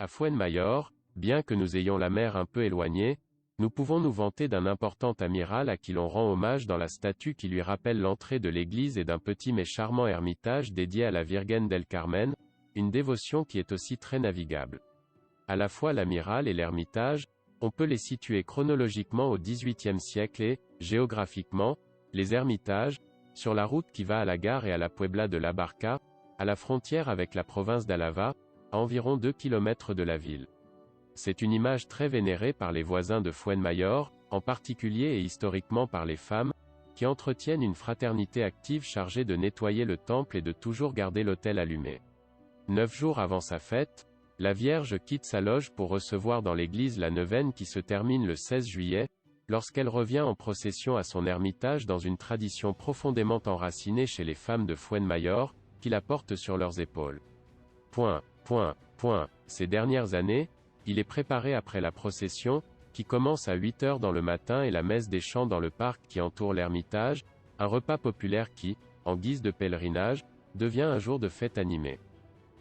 À Fuenmayor, bien que nous ayons la mer un peu éloignée, nous pouvons nous vanter d'un important amiral à qui l'on rend hommage dans la statue qui lui rappelle l'entrée de l'église et d'un petit mais charmant ermitage dédié à la Virgen del Carmen, une dévotion qui est aussi très navigable. À la fois l'amiral et l'ermitage, on peut les situer chronologiquement au XVIIIe siècle et, géographiquement, les ermitages, sur la route qui va à la gare et à la Puebla de la Barca, à la frontière avec la province d'Álava, à environ 2 km de la ville. C'est une image très vénérée par les voisins de Fuenmayor, en particulier et historiquement par les femmes, qui entretiennent une fraternité active chargée de nettoyer le temple et de toujours garder l'autel allumé. 9 jours avant sa fête, la Vierge quitte sa loge pour recevoir dans l'église la neuvaine qui se termine le 16 juillet, lorsqu'elle revient en procession à son ermitage dans une tradition profondément enracinée chez les femmes de Fuenmayor, qui la portent sur leurs épaules. Ces dernières années, il est préparé après la procession, qui commence à 8 heures dans le matin et la messe des chants dans le parc qui entoure l'ermitage, un repas populaire qui, en guise de pèlerinage, devient un jour de fête animée.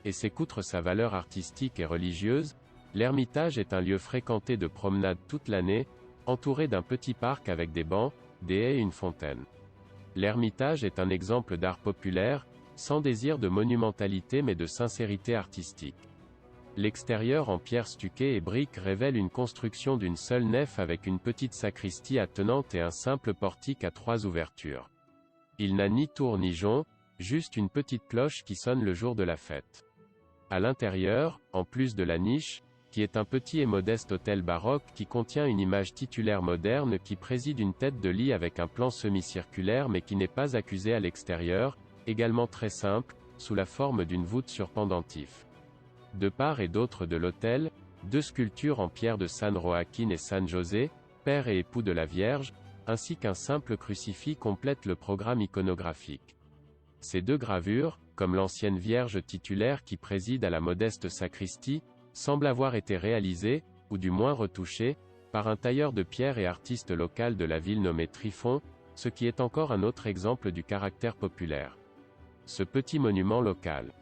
Et c'est qu'outre sa valeur artistique et religieuse, l'ermitage est un lieu fréquenté de promenade toute l'année, entouré d'un petit parc avec des bancs, des haies et une fontaine. L'ermitage est un exemple d'art populaire, sans désir de monumentalité mais de sincérité artistique. L'extérieur en pierre stuquée et briques révèle une construction d'une seule nef avec une petite sacristie attenante et un simple portique à 3 ouvertures. Il n'a ni tour ni jonc, juste une petite cloche qui sonne le jour de la fête. À l'intérieur, en plus de la niche, qui est un petit et modeste autel baroque qui contient une image titulaire moderne qui préside une tête de lit avec un plan semi-circulaire mais qui n'est pas accusé à l'extérieur, également très simple, sous la forme d'une voûte sur pendentif. De part et d'autre de l'autel, 2 sculptures en pierre de San Joaquín et San José, père et époux de la Vierge, ainsi qu'un simple crucifix complètent le programme iconographique. Ces 2 gravures, comme l'ancienne Vierge titulaire qui préside à la modeste sacristie, semblent avoir été réalisées, ou du moins retouchées, par un tailleur de pierre et artiste local de la ville nommé Trifon, ce qui est encore un autre exemple du caractère populaire. Ce petit monument local